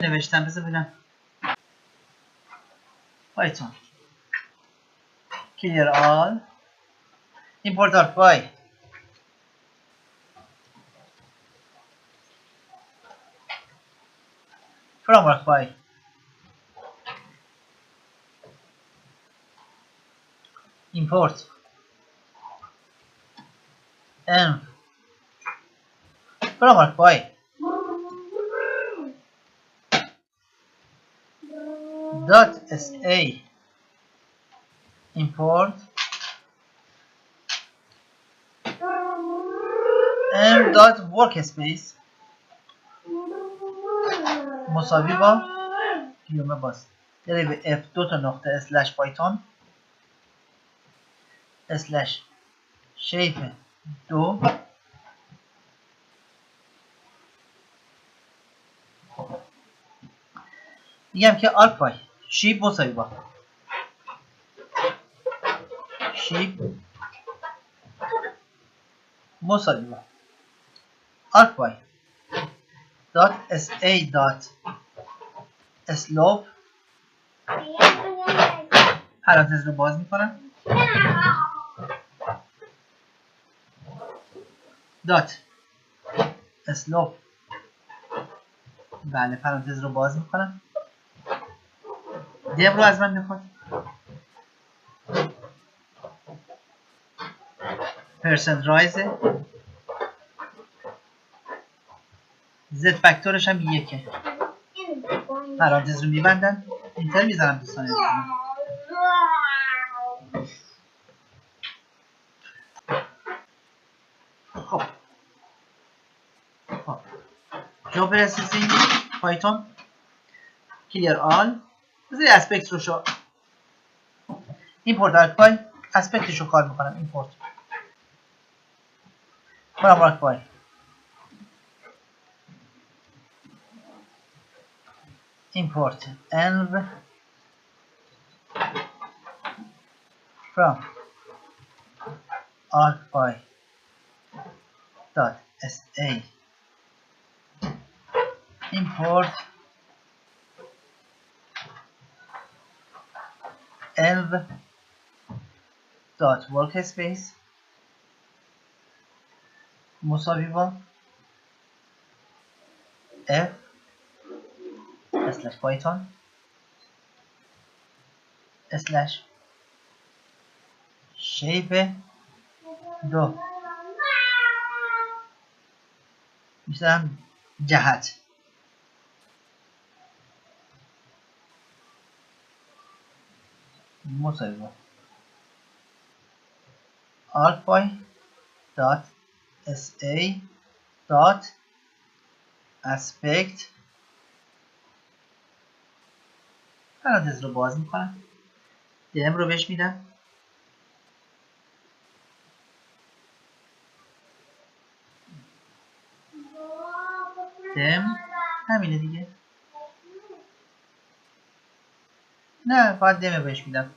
نوشتم بذار ببینم. پایتون clear all import arcpy from arcpy import env from arcpy .sa import m.workspace مساوی با پیومه باز داره به f دو تا نقطه اسلش پایتون اسلش شیپ دو میگم که arcpy شیپ مساوی با شیپ مساوی با arcpy .sa.slope پرانتز رو باز میکنم .slope بله پرانتز رو باز میکنم دم رو از من میخواد پرسنت رایز زد فاکتورش هم یکه پرانتز رو میبندم اینتر میزنم دوستان عزیزم خب جا برسیزیم پایتون کلیر آل بذاری اسپکت رو شو ایمپورت arcpy اسپکتش رو کار میکنم ایمپورت from arcpy import env from arcpy .sa import env .workspace مساوی با f اسلش پایتون اسلش شیپ دو میذارم جهت مساوی با arcpy .sa aspect پرانتز رو باز میکنم دم رو بهش میدم دم همینه دیگه نه فقط دم بهش میدم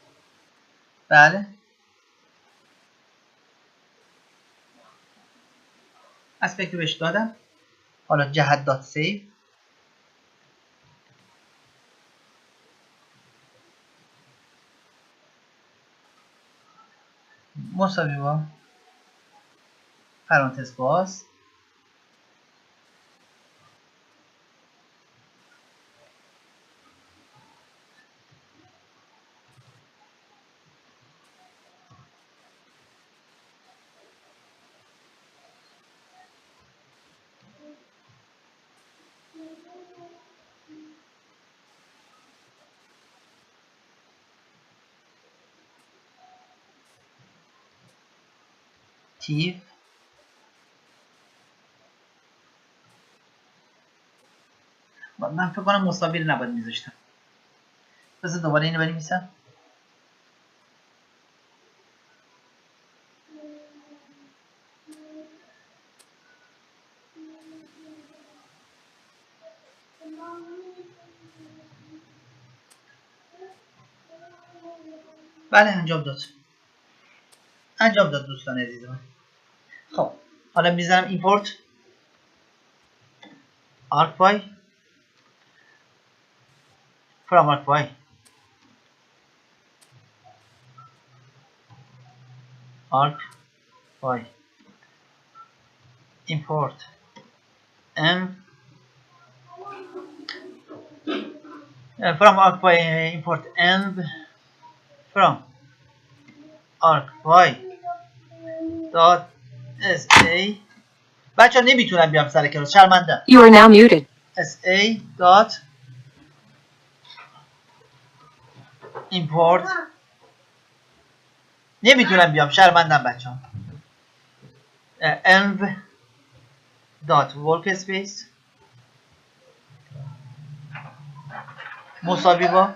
بله اسپکت رو بهش دادم حالا جهت دات سیو مساوی با پرانتز باز تیف من فکر کنم مساوی رو نباید میذاشتم بذار دوباره اینو بنویسم بله انجام داد دوستان عزیز من خب حالا میذارم ایمپورت arcpy from arc y import m from arc import m from arc dot sa. بچه نمیتونم بیام سر کلاس، شرمنده. You are now muted. sa dot import. نمیتونم بیام، شرمندم بچه ها. env dot workspace مساوی با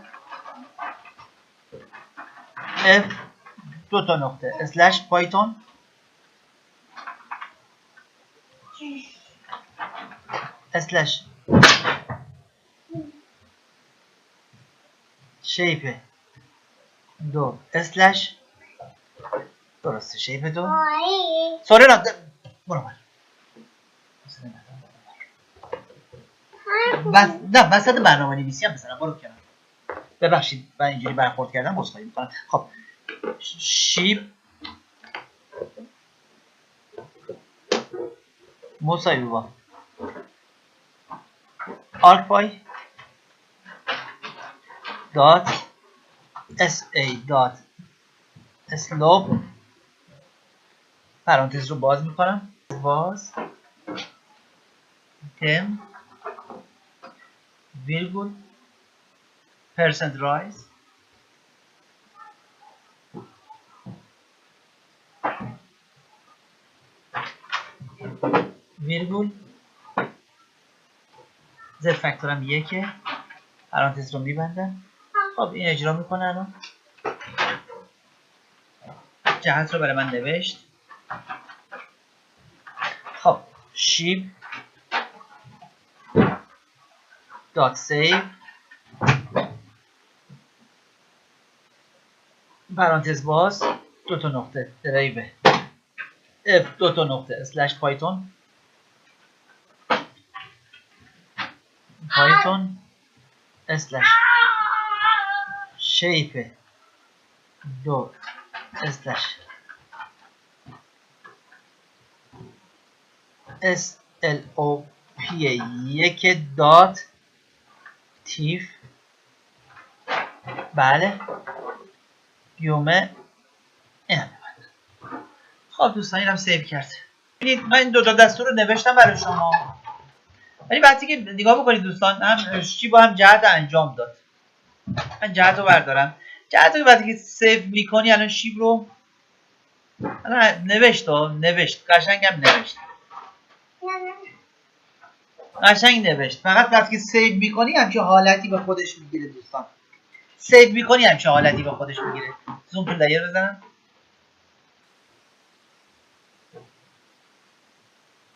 f دو تا نقطه slash python slash shape دو slash درسته shape دو سوری را برو بر بس نه وسط برنامه نویسی هم مثلا برو کنم. ببخشید من اینجوری برخورد کردم، عذرخواهی میکنم. خب شیپ مساوی با arcpy dot sa dot slope پرانتز رو باز میکنم، باز 10 ویرگول percent rise ویرگول z فاکتورم یکه، پرانتز رو میبندم. خب این اجرا میکنه الان. جهت رو برای من نوشت. خب شیپ dot save پرانتز باز دو تا نقطه دریو f دو تا نقطه slash python slash shape دو slash slop یک دات تیف. بله گیومه اینم ببند. خب دوستان اینم سیو کرد. ببینید من این دو تا دستور رو نوشتم برای شما، ولی وقتی که نگاه بکنید دوستان هم چی با هم جهت انجام داد. من جهت رو بردارم. جهت رو وقتی که سیو میکنی الان شیب رو الان نوشت قشنگم نوشت، قشنگ نوشت. فقط وقتی که سیو میکنی همچه حالتی به خودش میگیره دوستان. سیو میکنی همچه حالتی به خودش میگیره. زوم تو لیر بزنم.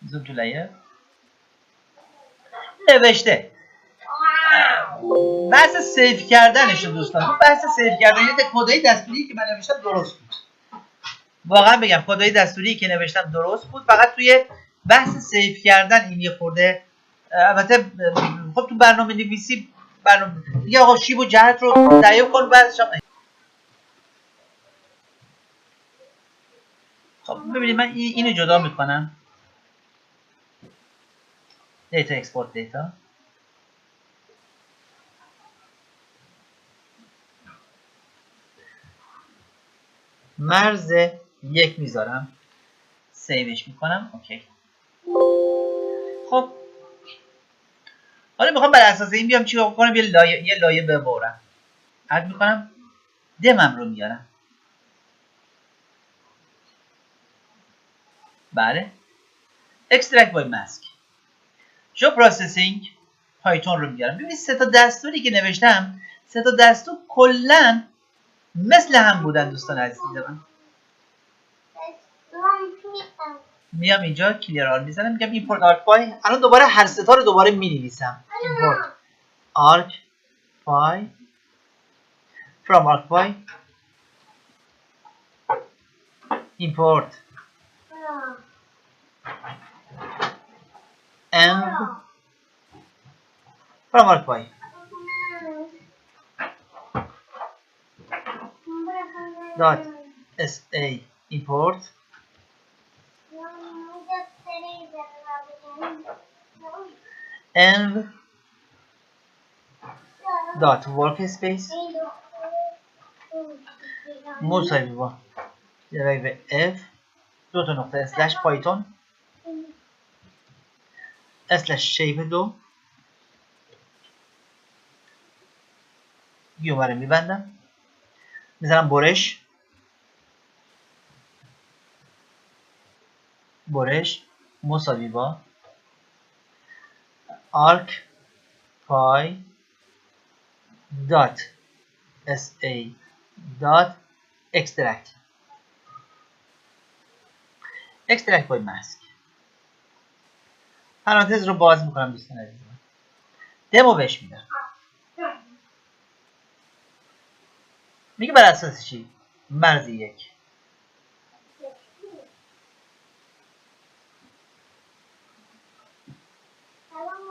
زوم تو لیر نوشته. بحث سیو کردنش دوستان، بحث سیو کردن کدای دستوری که من نوشتم درست بود. واقعا بگم کدای دستوری که نوشتم درست بود، فقط توی بحث سیو کردن این یه خورده. البته خب تو برنامه نویسی دیگه آقا شیب و جهت رو تعیین کن بعدش هم. خب ببینید من اینو جدا میکنم. دیتا اکسپورت دیتا مرز یک میذارم، سیوش میکنم. اوکی. خب حالا میخوام بر اساس این بیام چیکار کنم، یه لایه ببرم. اد میکنم، دمم رو میارم. بله extract by mask show processing پایتون رو میارم. ببینید سه تا دستوری که نوشتم، سه تا دستور کلا مثل هم بودن دوستان عزیز من. میام اینجا کلیر آر میزنم، میگم ایمپورت آرک پای. الان دوباره هر سه تا رو دوباره مینویسم. ایمپورت آرک پای from آرک پای import env from ArcPy dot sa import env dot workspace مساوی با درایو f دو تا نقطه اسلش پایتون اسلش شیپ 2 گیومه رو میبندم میزنم برش مساوی با arc py dot sa dot extract by mask پرانتز رو باز میکنم دوستان عزیزم دمو بهش میدم میگه بر اساس چی؟ مرز 1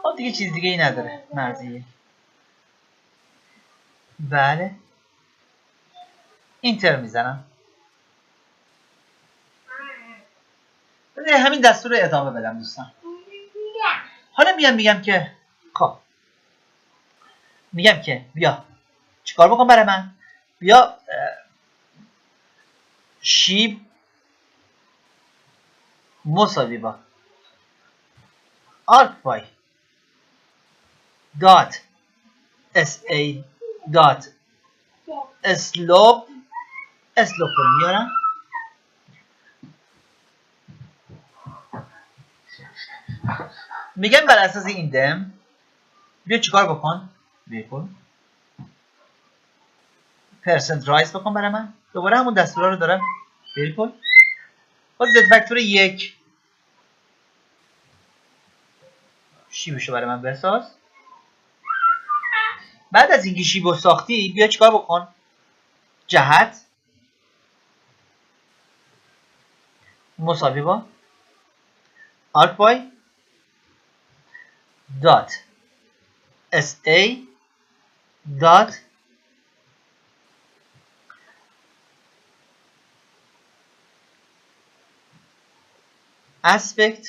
خب دیگه چیز دیگه ای نداره مرز 1 بله اینتر میزنم بذار همین دستور رو ادامه بدم دوستان حالا میگم که خب میگم که بیا چیکار بکن برای من بیا شیب مساوی با arcpy dot sa dot slope رو میارم میگم بر اساس این دم بیا چیکار بکن بکن پرسنت رایز بکن برای من دوباره همون دستورا رو دارم بکن با زد وکتور 1 شیبشو برای من بساز بعد از اینکه شیبو ساختی بیا چیکار بکن جهت مساوی با arcpy dot sa dot aspect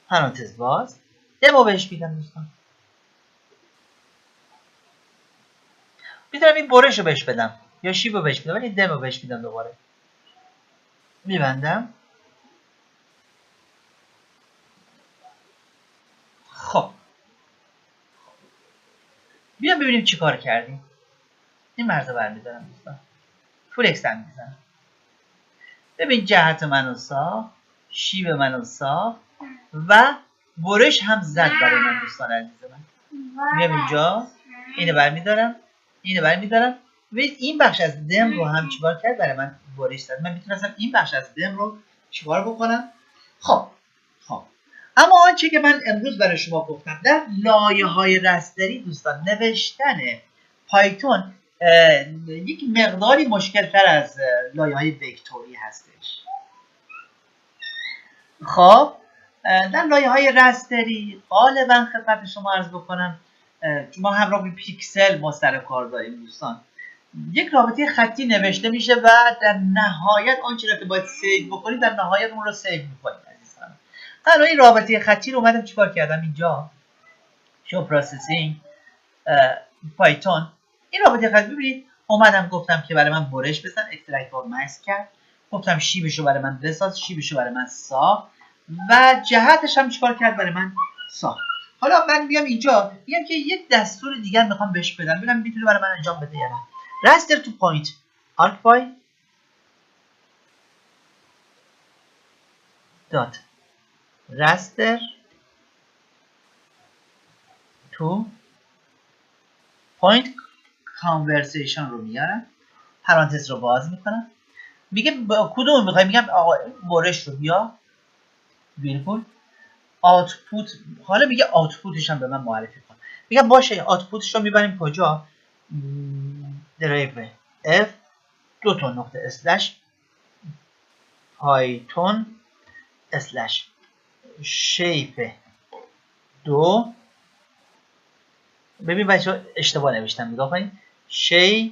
پرانتز باز دمو بهش میدم دوستان میتونم این برش رو بهش بدم یا شیب رو بهش بدم ولی دمو بهش میدم دوباره میبندم خب بیام ببینیم چی کار کردیم این مرز برمیدارم دوستان فول اکستند میزنم ببین جهت منو ساخت شیب منو ساخت و برش هم زد برای من دوستان عزیز من میام اینجا اینو برمیدارم و این بخش از دم رو هم چیکار کرد برای من برش زد من میتونستم این بخش از دم رو چیکار بکنم خب اما آنچه که من امروز برای شما گفتم در لایه‌های رستری دوستان نوشتن پایتون یک مقداری مشکل‌تر از لایه‌های وکتوری هستش خب در لایه‌های رستری غالبا خدمت شما عرض بکنم ما همراه با پیکسل ما سر کار داریم دوستان یک رابطه خطی نوشته میشه و در نهایت آنچه را که باید سیو بکنید در نهایت اون رو سیو میکنید عزیزان الان این رابطه خطی رو اومدم چیکار کردم اینجا شو پروسسینگ پایتون این رابطه خطی ببینید اومدم گفتم که برای من برش بزن اکسترکت اور مکس کرد گفتم شیبشو برای من بساز شیبشو برای من ساخت و جهتش هم چیکار کرد برای من ساخت حالا من میام اینجا میگم که یک دستور دیگر میخوام بهش بدم ببینم میتونه برای من انجام بده یا نه raster to point arcpy dot raster to point conversation رو میارم پرانتز رو باز میکنم میگه کدوم میخوای میگم آقا برش رو بیا بالکل آوتپوت حالا میگه آوتپوتش هم به من معرفی کن میگم باشه آوتپوتش رو میبریم کجا درایو f دو تا نقطه اسلش پایتون اسلش شیپ 2 ببین بچه اشتباه نوشتم نگاه کنید shape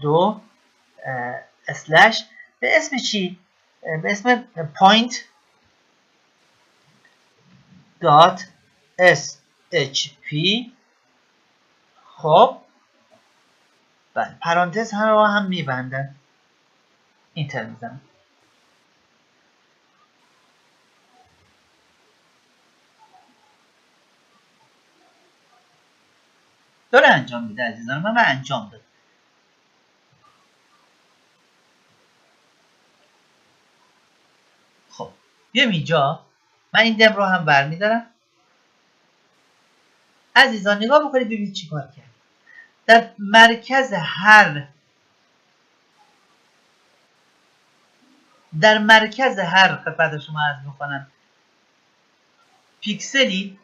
2 اسلش به اسم چی؟ به اسم point dot shp. خب بله پرانتز هم میبندن. اینتر میزنم. داره انجام میده عزیزان من انجام داد. خب بیایم اینجا من این دم رو هم برمیدارم. عزیزان نگاه بکنید ببینید چی کار کرد. در مرکز هر خدمت شما عرض میکنم پیکسلی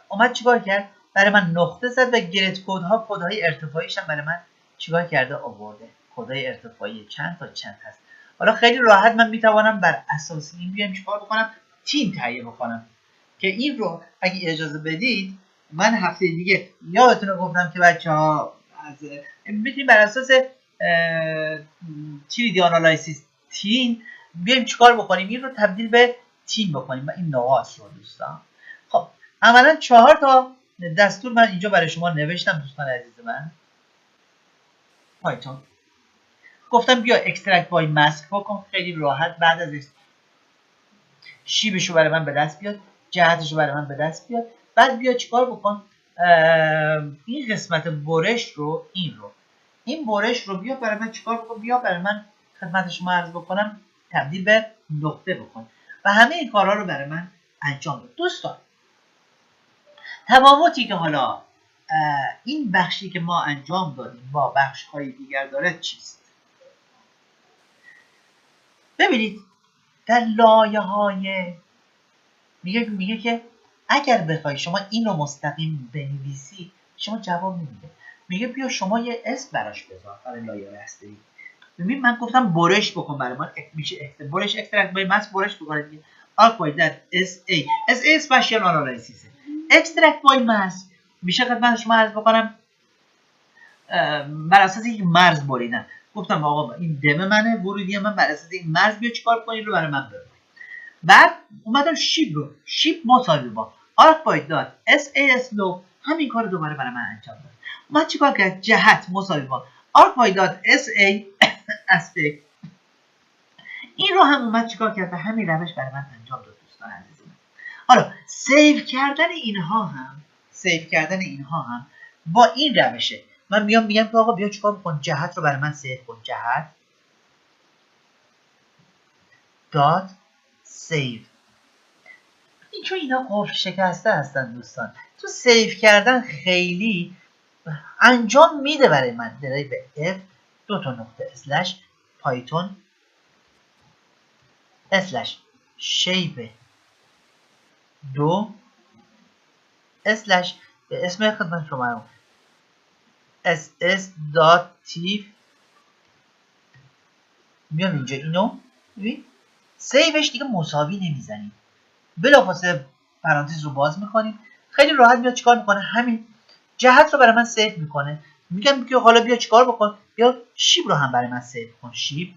اومد چیکار کرد؟ برای من نقطه زد و گرید کدهای ارتفاعیش هم برای من چیکار کرده؟ آورده. کدهای ارتفاعی چند تا چند هست. حالا خیلی راحت من میتوانم بر اساس این بیام چیکار بکنم؟ تیم تهیه بکنم که این رو اگه اجازه بدید من هفته دیگه یادتونه گفتم که بچه‌ها میتونیم بر اساس 3D آنالیسیس تیم بیایم چیکار بکنیم؟ این رو تبدیل به تیم بکنیم و این نقاط رو دوستان. خب عملا 4 تا دستور من اینجا برای شما نوشتم دوستان عزیز من. پایتون گفتم بیا اکسترکت بای ماسک بکن. خیلی راحت بعد از شیبشو برای من به دست بیاد، جهتشو برای من به دست بیاد، بعد بیا چیکار بکن؟ این قسمت برش رو این برش رو بیا برای من چیکار بکن؟ بیا برای من خدمت شما عرض بکنم تبدیل به نقطه بکن و همه این کارها رو برای من انجام بده. دوستان تفاوتی که حالا این بخشی که ما انجام دادیم با بخش های دیگر داره چیست؟ ببینید در لایه های میگه که اگر بخوای شما این رو مستقیم بنویسی شما جواب نمیده. میگه بیا شما یه اسم براش بذار برای لایه هستی. ببین من گفتم برش بکن برای من میشه برش اکسترکت بای ماسک برش بکنید. آکوای دات اس ای اسپیشال آنالیسیس اکسترکت بای ماسک میشه خدمت شما عرض بکنم بر اساس یک مرز بریدن. گفتم آقا این دم منه ورودی من بر اساس این مرز بیا چیکار کنید رو برای من ببر. بعد اومدم شیپ مساوی با آرکبایت دات اس ای اس لو همین کار دوباره برای من انجام داد. اومد چیکار کرد؟ جهت مساوی با آرکبایت دات اس ای اسپکت. این رو هم اومد چیکار کرد؟ به همین روش برای من انجام داد دوستان عزیز من. حالا سیو کردن اینها هم با این روشه. من میگم که آقا بیا چیکار بکن؟ جهت رو برای من سیو کن. جهت دات سیو. چون اینا قفل شکسته هستن دوستان تو سیو کردن خیلی انجام میده برای من. برای به f دو تا نقطه اسلش پایتون اسلش شیپ 2 اسلش به اسم خدمت شما ss.tif میام اینجا اینو ببین سیوش دیگه مساوی نمیزنیم، بلافاصله پرانتز رو باز میکنیم. خیلی راحت میاد چیکار میکنه؟ همین جهت رو برای من سیو میکنه. میگم که حالا بیا چیکار بکن؟ بیا شیب رو هم برای من سیو کن. شیب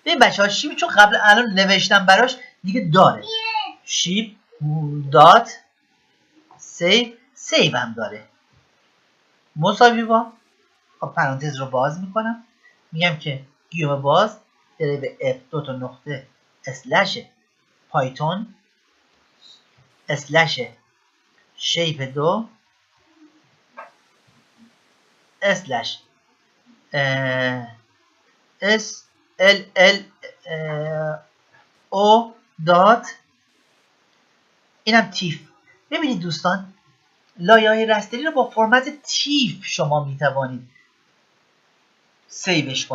ببین بچه‌ها شیب چون قبل الان نوشتم براش دیگه داره. شیب دات سیو هم داره مساوی با پرانتز رو باز میکنم. میگم که گیوم باز داره به f دو تا نقطه اسلش پایتون اسلش شیپ 2 اسلش اس ال ال او دات اینم تیف. ببینید دوستان لایه‌های رستری رو با فرمت تیف شما میتوانید سیوش کنید.